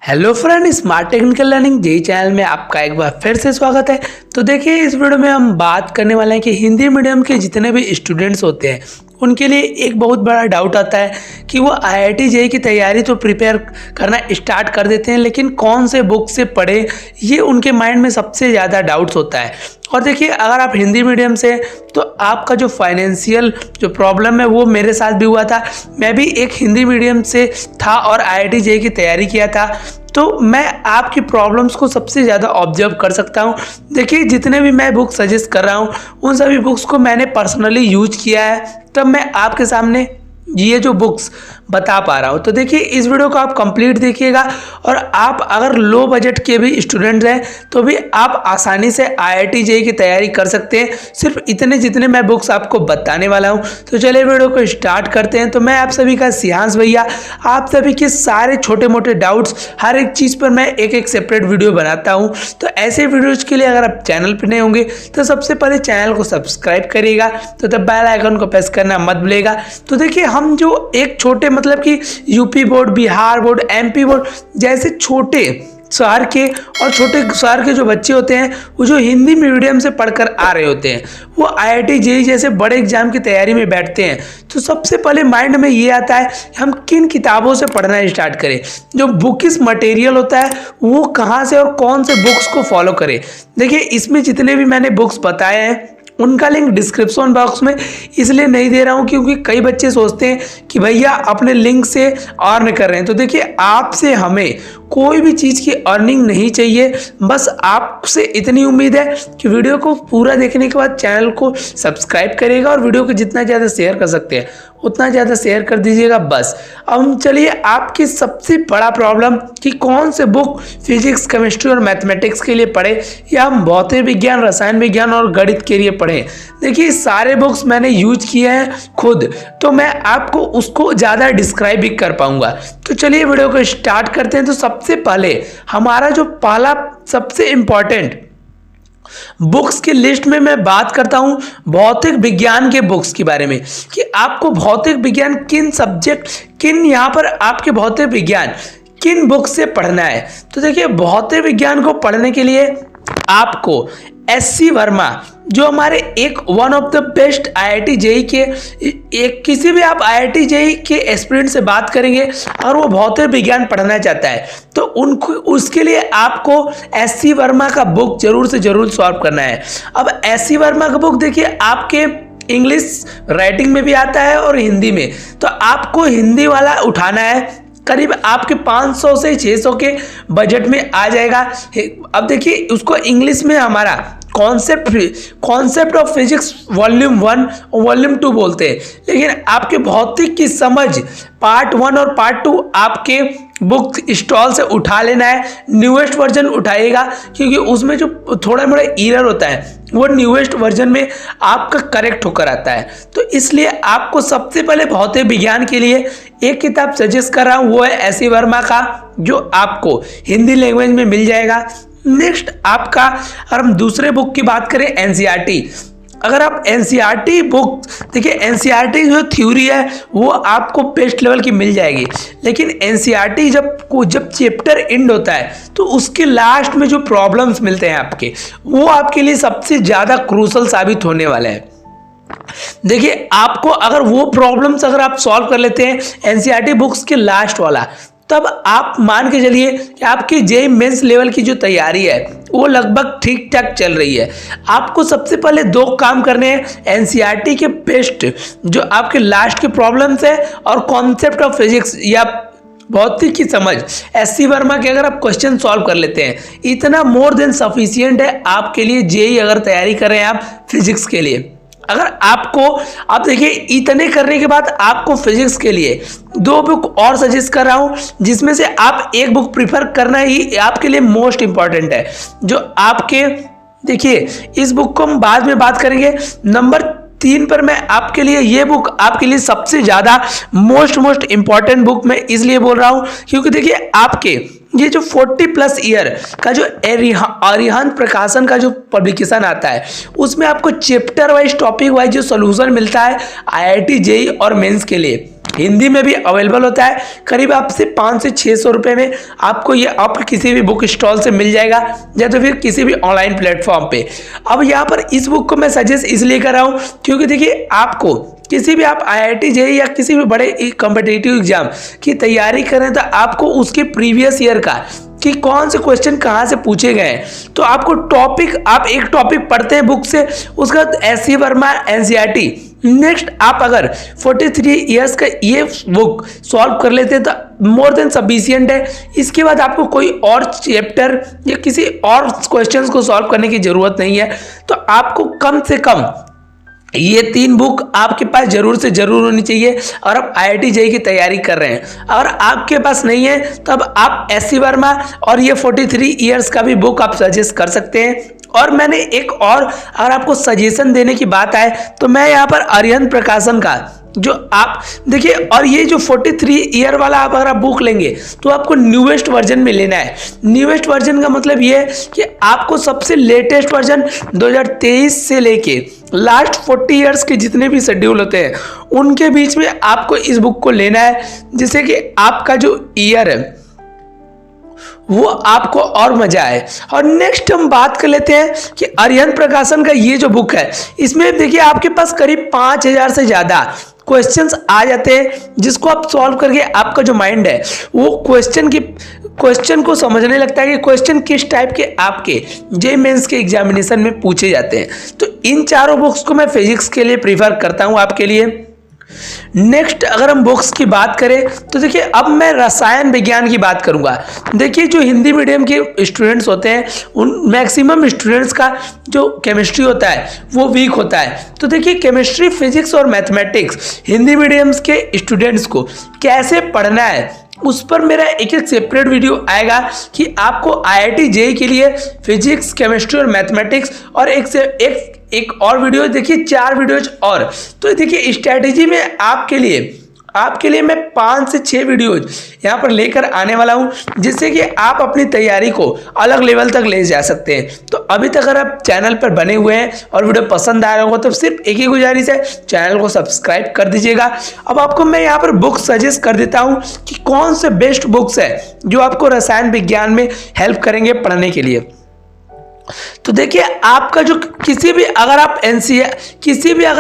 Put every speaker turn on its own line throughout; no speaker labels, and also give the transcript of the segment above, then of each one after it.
Hello friend, smart technical learning JE channel में आपका एक बार फिर से स्वागत है। तो देखिए, इस वीडियो में हम बात करने वाले हैं कि हिंदी मीडियम के जितने भी स्टूडेंट्स होते हैं उनके लिए एक बहुत बड़ा डाउट आता है कि वो आईआईटी जेई की तैयारी तो प्रिपेयर करना स्टार्ट कर देते हैं, लेकिन कौन से बुक से पढ़े, ये उनके माइंड में सबसे ज़्यादा डाउट्स होता है। और देखिए, अगर आप हिंदी मीडियम से, तो आपका जो फाइनेंशियल जो प्रॉब्लम है वो मेरे साथ भी हुआ था। मैं भी एक हिंदी मीडियम से था और आईआईटी जेई की तैयारी किया था, तो मैं आपकी प्रॉब्लम्स को सबसे ज़्यादा ऑब्जर्व कर सकता हूँ। देखिए, जितने भी मैं बुक सजेस्ट कर रहा हूँ उन सभी बुक्स को मैंने पर्सनली यूज किया है, तब मैं आपके सामने ये जो बुक्स बता पा रहा हूँ। तो देखिए, इस वीडियो को आप कंप्लीट देखिएगा, और आप अगर लो बजट के भी स्टूडेंट हैं तो भी आप आसानी से आईआईटी जेई की तैयारी कर सकते हैं, सिर्फ इतने जितने मैं बुक्स आपको बताने वाला हूँ। तो चलिए वीडियो को स्टार्ट करते हैं। तो मैं आप सभी का सियांश भैया, आप सभी के सारे छोटे मोटे डाउट्स, हर एक चीज़ पर मैं एक एक सेपरेट वीडियो बनाता हूँ। तो ऐसे वीडियोज़ के लिए अगर आप चैनल पर नए होंगे तो सबसे पहले चैनल को सब्सक्राइब करिएगा, तो तब बेल आइकन को प्रेस करना मत भूलिएगा। तो देखिए, हम जो एक छोटे मतलब कि UP board, Bihar board, MP board जैसे छोटे शहर के और छोटे शहर के जो बच्चे होते हैं, वो जो हिंदी मीडियम से पढ़कर आ रहे होते हैं, वो आईआईटी जेई जैसे बड़े एग्जाम की तैयारी में बैठते हैं, तो सबसे पहले माइंड में ये आता है हम किन किताबों से पढ़ना स्टार्ट करें, जो बुकिश मटेरियल होता है वो कहाँ से और कौन से बुक्स को फॉलो करें। देखिए, इसमें जितने भी मैंने बुक्स बताए हैं उनका लिंक डिस्क्रिप्शन बॉक्स में इसलिए नहीं दे रहा हूं क्योंकि कई बच्चे सोचते हैं कि भैया अपने लिंक से अर्न कर रहे हैं। तो देखिए, आपसे हमें कोई भी चीज़ की अर्निंग नहीं चाहिए, बस आपसे इतनी उम्मीद है कि वीडियो को पूरा देखने के बाद चैनल को सब्सक्राइब करिएगा और वीडियो को जितना ज़्यादा शेयर कर सकते हैं उतना ज़्यादा शेयर कर दीजिएगा बस। अब हम चलिए आपकी सबसे बड़ा प्रॉब्लम कि कौन से बुक फिजिक्स, केमिस्ट्री और मैथमेटिक्स के लिए पढ़े, या हम भौतिक विज्ञान, रसायन विज्ञान और गणित के लिए पढ़ें। देखिए, सारे बुक्स मैंने यूज किए हैं खुद, तो मैं आपको उसको ज़्यादा डिस्क्राइब भी कर पाऊंगा। तो चलिए वीडियो को स्टार्ट करते हैं। तो सबसे पहले हमारा जो पहला सबसे इम्पॉर्टेंट बुक्स की लिस्ट में मैं बात करता हूं भौतिक विज्ञान के बुक्स के बारे में, कि आपको भौतिक विज्ञान किन सब्जेक्ट, किन यहाँ पर आपके भौतिक विज्ञान किन बुक से पढ़ना है। तो देखिए, भौतिक विज्ञान को पढ़ने के लिए आपको एससी वर्मा, जो हमारे एक one of the best IIT JEE के, एक किसी भी आप आईआईटी जेई के एस्पिरेंट से बात करेंगे और वो भौतिक विज्ञान पढ़ना चाहता है, तो उनको उसके लिए आपको एससी वर्मा का बुक जरूर से जरूर सॉल्व करना है। अब एससी वर्मा का बुक देखिए, आपके इंग्लिश राइटिंग में भी आता है और हिंदी में, तो आपको हिंदी वाला उठाना है। करीब आपके 500 से 600 के बजट में आ जाएगा। अब देखिए, उसको इंग्लिश में हमारा कॉन्सेप्ट ऑफ फिजिक्स वॉल्यूम 1 और वॉल्यूम 2 बोलते हैं, लेकिन आपके भौतिक की समझ पार्ट 1 और पार्ट 2 आपके बुक स्टॉल से उठा लेना है। न्यूएस्ट वर्जन उठाइएगा, क्योंकि उसमें जो थोड़ा मोड़ा एरर होता है वो न्यूएस्ट वर्जन में आपका करेक्ट होकर आता है। तो इसलिए आपको सबसे पहले भौतिक विज्ञान के लिए एक किताब सजेस्ट कर रहा हूँ, वो है एससी वर्मा का, जो आपको हिंदी लैंग्वेज में मिल जाएगा। नेक्स्ट आपका, अगर हम दूसरे बुक की बात करें एनसीईआरटी, अगर आप एनसीईआरटी बुक देखिए, एनसीईआरटी जो थ्योरी है वो आपको बेस्ट लेवल की मिल जाएगी, लेकिन एनसीईआरटी जब चैप्टर एंड होता है तो उसके लास्ट में जो प्रॉब्लम्स मिलते हैं आपके, वो आपके लिए सबसे ज़्यादा क्रूशल साबित होने वाले हैं। देखिए, आपको अगर वो प्रॉब्लम्स अगर आप सॉल्व कर लेते हैं एनसीईआरटी बुक्स के लास्ट वाला, तब आप मान के चलिए कि आपकी जेईई मेंस लेवल की जो तैयारी है वो लगभग ठीक ठाक चल रही है। आपको सबसे पहले 2 काम करने हैं, एनसीईआरटी के बेस्ट जो आपके लास्ट के प्रॉब्लम्स है और कॉन्सेप्ट ऑफ फिजिक्स या भौतिक की समझ, एससी वर्मा के अगर आप क्वेश्चन सॉल्व कर लेते हैं, इतना मोर देन सफिशिएंट है आपके लिए। जेईई अगर तैयारी कर रहे हैं आप फिजिक्स के लिए, अगर आपको, आप देखिए, इतने करने के बाद आपको फिजिक्स के लिए 2 बुक और सजेस्ट कर रहा हूं, जिसमें से आप एक बुक प्रिफर करना ही आपके लिए मोस्ट इंपॉर्टेंट है। जो आपके, देखिए, इस बुक को हम बाद में बात करेंगे। नंबर 3 पर मैं आपके लिए ये बुक आपके लिए सबसे ज़्यादा मोस्ट इंपॉर्टेंट बुक मैं इसलिए बोल रहा हूँ क्योंकि देखिए, आपके ये जो 40+ ईयर का जो अरिहंत प्रकाशन का जो पब्लिकेशन आता है उसमें आपको चैप्टर वाइज टॉपिक वाइज जो सोल्यूशन मिलता है IIT जेईई और मेंस के लिए हिंदी में भी अवेलेबल होता है। करीब आपसे 500 से 600 रुपये में आपको ये आप किसी भी बुक स्टॉल से मिल जाएगा या तो फिर किसी भी ऑनलाइन प्लेटफॉर्म पे। अब यहाँ पर इस बुक को मैं सजेस्ट इसलिए कर रहा हूँ क्योंकि देखिए आपको किसी भी आप IIT जेईई या किसी भी बड़े कॉम्पिटिटिव एग्जाम की तैयारी करें तो आपको उसके प्रीवियस ईयर का कि कौन से क्वेश्चन कहाँ से पूछे गए हैं तो आपको टॉपिक आप एक टॉपिक पढ़ते हैं बुक से उसका SC वर्मा NCERT नेक्स्ट आप अगर 43 इयर्स का ये बुक सॉल्व कर लेते हैं तो मोर देन सफिशिएंट है। इसके बाद आपको कोई और चैप्टर या किसी और क्वेश्चंस को सॉल्व करने की जरूरत नहीं है। तो आपको कम से कम ये 3 बुक आपके पास जरूर से जरूर होनी चाहिए और आप IIT जेईई की तैयारी कर रहे हैं। अगर आपके पास नहीं है तब आप SC वर्मा और ये 43 इयर्स का भी बुक आप सजेस्ट कर सकते हैं। और मैंने एक और अगर आपको सजेशन देने की बात आए तो मैं यहाँ पर अरिहंत प्रकाशन का जो आप देखिए और ये जो 43 ईयर वाला आप अगर आप बुक लेंगे तो आपको न्यूएस्ट वर्जन में लेना है। न्यूएस्ट वर्जन का मतलब ये है कि आपको सबसे लेटेस्ट वर्जन 2023 से लेके लास्ट 40 इयर्स के जितने भी शेड्यूल होते हैं उनके बीच में आपको इस बुक को लेना है जिससे कि आपका जो ईयर है वो आपको और मजा आए। और नेक्स्ट हम बात कर लेते हैं कि अरिहंत प्रकाशन का ये जो बुक है इसमें देखिए आपके पास करीब 5000 से ज़्यादा क्वेश्चंस आ जाते हैं जिसको आप सॉल्व करके आपका जो माइंड है वो क्वेश्चन को समझने लगता है कि क्वेश्चन किस टाइप के आपके जेईई मेंस के एग्जामिनेशन में पूछे जाते हैं। तो इन चारों बुक्स को मैं फिजिक्स के लिए प्रीफर करता हूँ आपके लिए। नेक्स्ट अगर हम बुक्स की बात करें तो देखिए अब मैं रसायन विज्ञान की बात करूंगा। देखिए जो हिंदी मीडियम के स्टूडेंट्स होते हैं उन मैक्सिमम स्टूडेंट्स का जो केमिस्ट्री होता है वो वीक होता है। तो देखिए केमिस्ट्री फिजिक्स और मैथमेटिक्स हिंदी मीडियम्स के स्टूडेंट्स को कैसे पढ़ना है उस पर मेरा एक सेपरेट वीडियो आएगा कि आपको IIT जेईई के लिए फिजिक्स केमिस्ट्री और मैथमेटिक्स और एक और वीडियो देखिए 4 वीडियोज और। तो देखिए स्ट्रैटेजी में आपके लिए मैं 5 से 6 वीडियोज यहाँ पर लेकर आने वाला हूँ जिससे कि आप अपनी तैयारी को अलग लेवल तक ले जा सकते हैं। तो अभी तक अगर आप चैनल पर बने हुए हैं और वीडियो पसंद आ रहा होगा तो सिर्फ एक ही गुजारिश है, चैनल को सब्सक्राइब कर दीजिएगा। अब आपको मैं यहाँ पर बुक सजेस्ट कर देता हूँ कि कौन से बेस्ट बुक्स है जो आपको रसायन विज्ञान में हेल्प करेंगे पढ़ने के लिए। तो देखिए आपका जो किसी भी अगर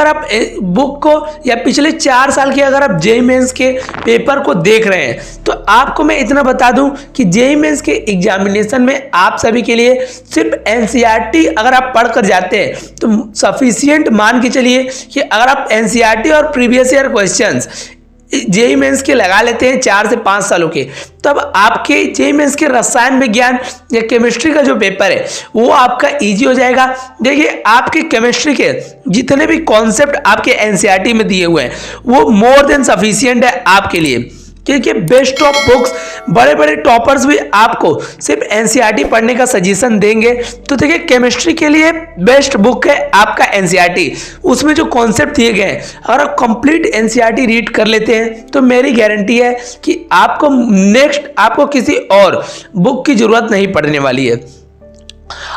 आप बुक को या पिछले 4 साल के अगर आप जेईई मेंस के पेपर को देख रहे हैं तो आपको मैं इतना बता दूं कि जेईई मेंस के एग्जामिनेशन में आप सभी के लिए सिर्फ NCERT अगर आप पढ़ कर जाते हैं तो सफिशिएंट मान के चलिए कि अगर आप NCERT और previous year questions JEE Mains के लगा लेते हैं 4 से 5 सालों के तब आपके जेईई मेंस के रसायन विज्ञान या केमिस्ट्री का जो पेपर है वो आपका इजी हो जाएगा। देखिए आपके केमिस्ट्री के जितने भी कॉन्सेप्ट आपके NCERT में दिए हुए हैं वो मोर देन सफिशिएंट है आपके लिए क्योंकि बेस्ट ऑफ बुक्स बड़े बड़े टॉपर्स भी आपको सिर्फ NCERT पढ़ने का सजेशन देंगे। तो देखिए केमिस्ट्री के लिए बेस्ट बुक है आपका NCERT। उसमें जो कॉन्सेप्ट दिए गए हैं अगर आप कंप्लीट NCERT रीड कर लेते हैं तो मेरी गारंटी है कि आपको किसी और बुक की जरूरत नहीं पड़ने वाली है।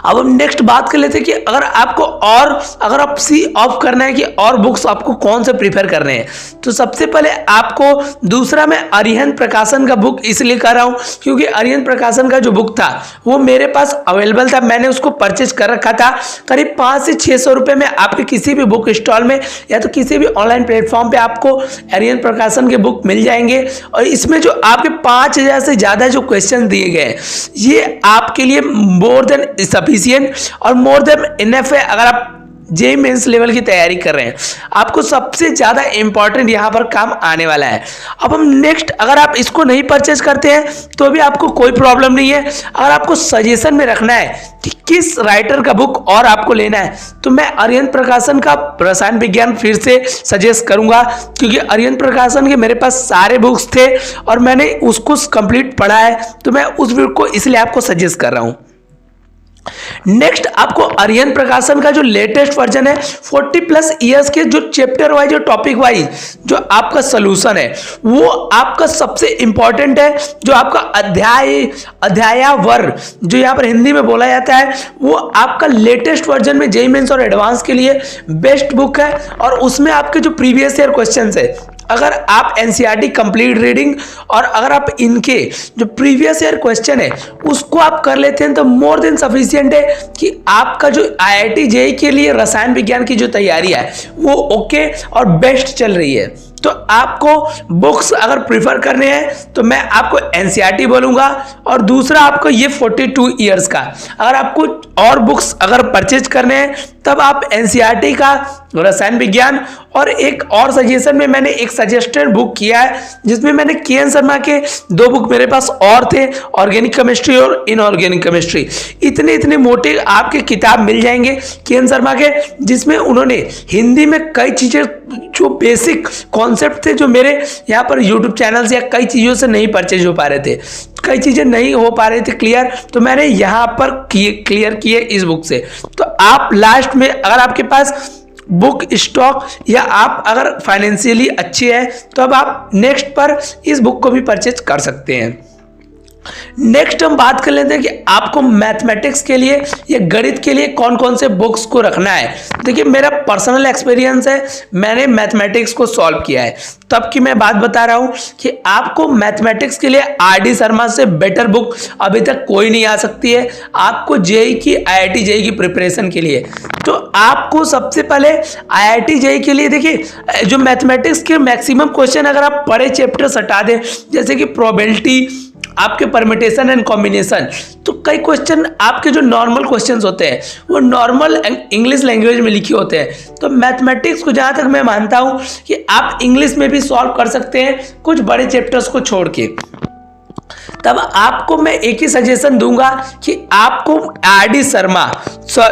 अब हम नेक्स्ट बात कर लेते हैं कि अगर आप सी ऑफ करना है कि और बुक्स आपको कौन से प्रीफर करने हैं तो सबसे पहले आपको दूसरा मैं अरिहंत प्रकाशन का बुक इसलिए कर रहा हूं क्योंकि अरिहंत प्रकाशन का जो बुक था वो मेरे पास अवेलेबल था, मैंने उसको परचेज कर रखा था। करीब 500 से 600 रुपये में आपके किसी भी बुक स्टॉल में या तो किसी भी ऑनलाइन प्लेटफॉर्म पे आपको अरिहंत प्रकाशन के बुक मिल जाएंगे। और इसमें जो आपके 5000 से ज़्यादा जो क्वेश्चन दिए गए ये आपके लिए मोर देन सफिशिएंट और मोर देन इनफ है। अगर आप जेईई मेंस लेवल की तैयारी कर रहे हैं आपको सबसे ज्यादा इंपॉर्टेंट यहां पर काम आने वाला है। अब हम नेक्स्ट अगर आप इसको नहीं परचेज करते हैं तो भी आपको कोई प्रॉब्लम नहीं है। अगर आपको सजेशन में रखना है कि किस राइटर का बुक और आपको लेना है तो मैं अरिहंत प्रकाशन का रसायन विज्ञान फिर से सजेस्ट करूंगा क्योंकि अरिहंत प्रकाशन के मेरे पास सारे बुक्स थे और मैंने उसको कंप्लीट पढ़ा है तो मैं उस बुक को इसलिए आपको सजेस्ट कर रहा हूं। नेक्स्ट आपको आर्यन प्रकाशन का जो लेटेस्ट वर्जन है 40+ ईयर्स के जो चैप्टर वाइज जो टॉपिक वाइज जो आपका सॉल्यूशन है वो आपका सबसे इंपॉर्टेंट है। जो आपका अध्यायावर जो यहाँ पर हिंदी में बोला जाता है वो आपका लेटेस्ट वर्जन में जेईई मेंस और एडवांस के लिए बेस्ट बुक है। और उसमें आपके जो प्रीवियस ईयर क्वेश्चंस है, अगर आप एनसीईआरटी कंप्लीट रीडिंग और अगर आप इनके जो प्रीवियस ईयर क्वेश्चन है उसको आप कर लेते हैं तो मोर देन सफिशिएंट है कि आपका जो आईआईटी जेईई के लिए रसायन विज्ञान की जो तैयारी है वो ओके और बेस्ट चल रही है। तो आपको बुक्स अगर प्रिफर करने हैं तो मैं आपको एनसीईआरटी बोलूंगा, और दूसरा आपको ये 42 ईयर्स का। अगर आपको और बुक्स अगर परचेज करने हैं तब आप एनसीईआरटी का रसायन विज्ञान, और एक और सजेशन में मैंने एक सजेस्टेड बुक किया है जिसमें मैंने के.एन. शर्मा के 2 बुक मेरे पास और थे, ऑर्गेनिक केमिस्ट्री और इनऑर्गेनिक केमिस्ट्री। इतने मोटे आपके किताब मिल जाएंगे के.एन. शर्मा के, जिसमें उन्होंने हिंदी में कई चीजें जो बेसिक कॉन्सेप्ट थे जो मेरे यहाँ पर यूट्यूब चैनल से या कई चीज़ों से नहीं परचेज हो पा रहे थे, कई चीज़ें नहीं हो पा रही थी क्लियर, तो मैंने यहाँ पर क्लियर किए इस बुक से। तो आप लास्ट में अगर आपके पास बुक स्टॉक या आप अगर फाइनेंशियली अच्छे हैं तो अब आप नेक्स्ट पर इस बुक को भी परचेज कर सकते हैं। नेक्स्ट हम बात कर लेते हैं कि आपको मैथमेटिक्स के लिए या गणित के लिए कौन कौन से बुक्स को रखना है। देखिए मेरा पर्सनल एक्सपीरियंस है, मैंने मैथमेटिक्स को सॉल्व किया है, तब की मैं बात बता रहा हूं कि आपको मैथमेटिक्स के लिए आर.डी. शर्मा से बेटर बुक अभी तक कोई नहीं आ सकती है। आपको जेईई की आईआईटी जेईई की प्रिपरेशन के लिए तो आपको सबसे पहले आईआईटी जेईई के लिए देखिए जो मैथमेटिक्स के मैक्सिमम क्वेश्चन अगर आप बड़े चैप्टर्स हटा दें जैसे कि प्रोबेबिलिटी, आपके परमिटेशन एंड कॉम्बिनेशन, तो कई क्वेश्चन आपके जो नॉर्मल क्वेश्चंस होते हैं वो नॉर्मल इंग्लिश लैंग्वेज में लिखे होते हैं। तो मैथमेटिक्स को जहाँ तक मैं मानता हूँ कि आप इंग्लिश में भी सॉल्व कर सकते हैं कुछ बड़े चैप्टर्स को छोड़ के। तब आपको मैं एक ही सजेशन दूंगा कि आपको आर.डी. शर्मा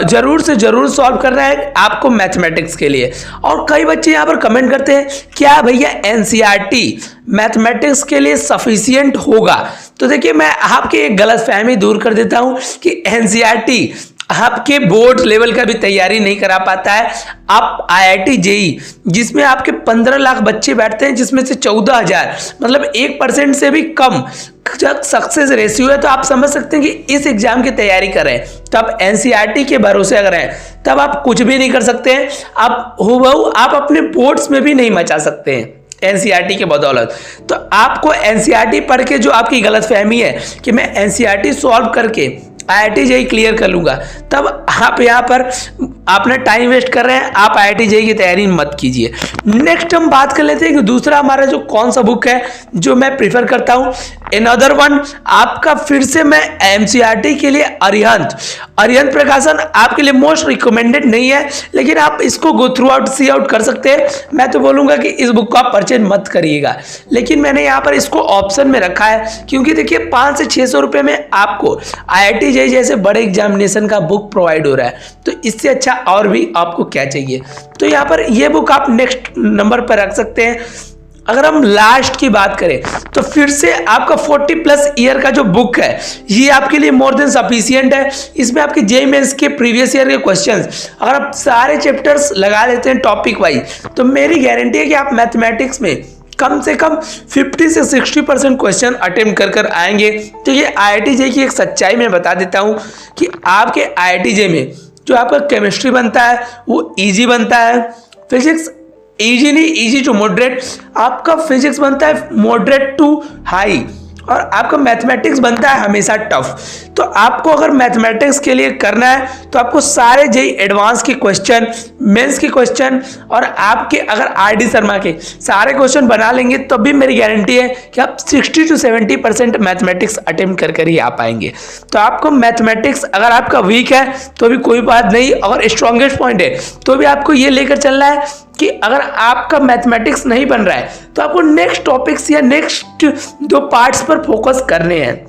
जरूर से जरूर सॉल्व करना है आपको मैथमेटिक्स के लिए। और कई बच्चे यहाँ पर कमेंट करते हैं क्या भैया एनसीईआरटी मैथमेटिक्स के लिए सफिशिएंट होगा। तो देखिए मैं आपकी एक गलतफहमी दूर कर देता हूँ कि एनसीईआरटी आपके बोर्ड लेवल का भी तैयारी नहीं करा पाता है। आप आईआईटी जेईई जिसमें आपके 15 लाख बच्चे बैठते हैं जिसमें से 14,000 मतलब 1% से भी कम सक्सेस रेशियो है, तो आप समझ सकते हैं कि इस एग्जाम की तैयारी कर रहे हैं तो आप एनसीईआरटी के भरोसे अगर हैं तब आप कुछ भी नहीं कर सकते हैं। आप हूबहू आप अपने बोर्ड्स में भी नहीं मचा सकते हैं एनसीईआरटी के बदौलत। तो आपको एनसीईआरटी पढ़ के जो आपकी गलतफहमी है कि मैं एनसीईआरटी सॉल्व करके आईआईटी जेईई क्लियर कर लूंगा, तब आप यहाँ पर अपना टाइम वेस्ट कर रहे हैं। आप आईआईटी जेईई की तैयारी मत कीजिए। नेक्स्ट हम बात कर लेते हैं कि दूसरा हमारा जो कौन सा बुक है जो मैं प्रीफर करता हूँ। अनदर वन आपका फिर से मैं एमसीईआरटी के लिए अरिहंत प्रकाशन आपके लिए मोस्ट रिकमेंडेड नहीं है, लेकिन आप इसको गो थ्रू आउट सी आउट कर सकते हैं। मैं तो बोलूंगा कि इस बुक को आप परचेज मत करिएगा, लेकिन मैंने यहाँ पर इसको ऑप्शन में रखा है क्योंकि देखिए 500 से 600 रुपये में आपको आईआईटी जेईई जैसे बड़े एग्जामिनेशन का बुक प्रोवाइड हो रहा है, तो इससे अच्छा और भी आपको क्या चाहिए। तो यहाँ पर ये बुक आप नेक्स्ट नंबर पर रख सकते हैं। अगर हम लास्ट की बात करें तो फिर से आपका 40+ ईयर का जो बुक है ये आपके लिए मोर देन सफिशिएंट है। इसमें आपके जेईई मेंस के प्रीवियस ईयर के क्वेश्चंस अगर आप सारे चैप्टर्स लगा लेते हैं टॉपिक वाइज, तो मेरी गारंटी है कि आप मैथमेटिक्स में कम से कम 50 से 60% क्वेश्चन अटेम्प्ट कर आएंगे। तो ये आईआईटी जेईई की एक सच्चाई मैं बता देता हूँ कि आपके आईआईटी जेईई में जो आपका केमिस्ट्री बनता है वो इजी बनता है, फिजिक्स इजी नहीं, इजी टू मॉडरेट, आपका फिजिक्स बनता है मॉडरेट टू हाई, और आपका मैथमेटिक्स बनता है हमेशा टफ। तो आपको अगर मैथमेटिक्स के लिए करना है तो आपको सारे जेईई एडवांस के क्वेश्चन, मेंस के क्वेश्चन और आपके अगर आर.डी. शर्मा के सारे क्वेश्चन बना लेंगे तब भी मेरी गारंटी है कि आप 60 से 70% मैथमेटिक्स अटेम्प्ट कर ही आ पाएंगे। तो आपको मैथमेटिक्स अगर आपका वीक है तो भी कोई बात नहीं, अगर स्ट्रॉन्गेस्ट पॉइंट है तो भी आपको ये लेकर चलना है कि अगर आपका मैथमेटिक्स नहीं बन रहा है तो आपको नेक्स्ट टॉपिक्स या नेक्स्ट 2 पार्ट्स पर फोकस करने हैं।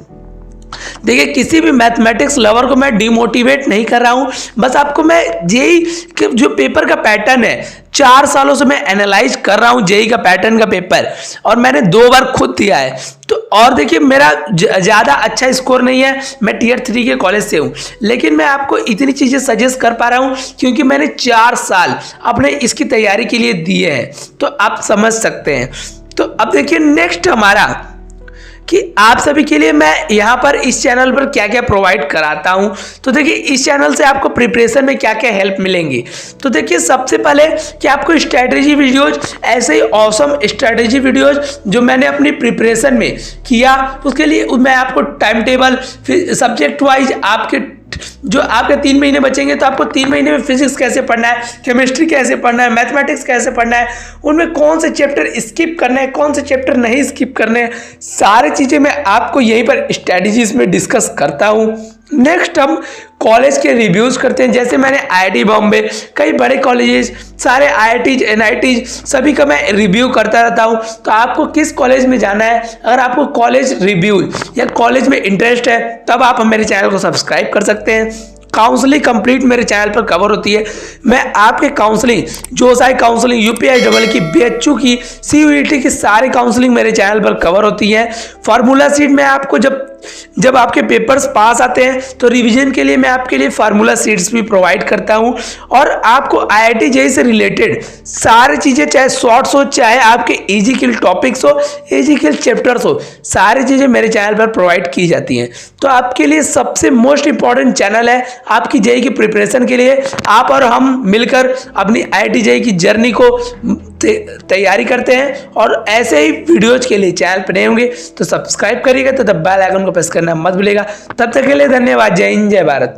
देखिए किसी भी मैथमेटिक्स लवर को मैं डिमोटिवेट नहीं कर रहा हूँ, बस आपको मैं जेई के जो पेपर का पैटर्न है 4 सालों से मैं एनालाइज कर रहा हूँ जेई का पैटर्न का पेपर, और मैंने 2 बार खुद दिया है। तो और देखिए मेरा ज़्यादा अच्छा स्कोर नहीं है, मैं टियर 3 के कॉलेज से हूँ, लेकिन मैं आपको इतनी चीज़ें सजेस्ट कर पा रहा हूँ क्योंकि मैंने 4 साल अपने इसकी तैयारी के लिए दिए हैं, तो आप समझ सकते हैं। तो अब देखिए नेक्स्ट हमारा कि आप सभी के लिए मैं यहाँ पर इस चैनल पर क्या क्या प्रोवाइड कराता हूँ। तो देखिए इस चैनल से आपको प्रिपरेशन में क्या क्या हेल्प मिलेंगी। तो देखिए सबसे पहले कि आपको स्ट्रैटेजी वीडियोज, ऐसे ही ऑसम स्ट्रैटेजी वीडियोज जो मैंने अपनी प्रिपरेशन में किया, उसके लिए मैं आपको टाइम टेबल, फिर सब्जेक्ट वाइज आपके जो आपके 3 महीने बचेंगे तो आपको 3 महीने में फिजिक्स कैसे पढ़ना है, केमिस्ट्री कैसे पढ़ना है, मैथमेटिक्स कैसे पढ़ना है, उनमें कौन से चैप्टर स्किप करने हैं, कौन से चैप्टर नहीं स्किप करने हैं, सारी चीज़ें मैं आपको यहीं पर स्ट्रैटेजीज में डिस्कस करता हूँ। नेक्स्ट हम कॉलेज के रिव्यूज करते हैं, जैसे मैंने आईआईटी बॉम्बे, कई बड़े कॉलेजेस, सारे आईआईटीज एनआईटीज सभी का मैं रिव्यू करता रहता हूं। तो आपको किस कॉलेज में जाना है, अगर आपको कॉलेज रिव्यू या कॉलेज में इंटरेस्ट है तब आप मेरे चैनल को सब्सक्राइब कर सकते हैं। काउंसलिंग कंप्लीट मेरे चैनल पर कवर होती है, मैं आपके काउंसलिंग, जोसाई काउंसलिंग, यूपीआई डबल की, बीएचयू की, सीयूईटी की सारी काउंसलिंग मेरे चैनल पर कवर होती है। फार्मूला सीट में आपको जब आपके पेपर्स पास आते हैं तो रिवीजन के लिए मैं आपके लिए फार्मूला सीट्स भी प्रोवाइड करता हूं, और आपको आईआईटी जेईई से रिलेटेड सारी चीज़ें, चाहे शॉर्ट्स हो, चाहे आपके ईजीक्यू टॉपिक्स हो, ईजीक्यू चैप्टर्स हो, सारी चीज़ें मेरे चैनल पर प्रोवाइड की जाती हैं। तो आपके लिए सबसे मोस्ट इंपॉर्टेंट चैनल है आपकी जेईई की प्रिपरेशन के लिए। आप और हम मिलकर अपनी आईआईटी जेईई की जर्नी को तैयारी करते हैं, और ऐसे ही वीडियोज के लिए चैनल पर नए होंगे तो सब्सक्राइब करिएगा, तो बेल आइकन को प्रेस करना मत भूलिएगा। तब तक के लिए धन्यवाद। जय हिंद, जय भारत।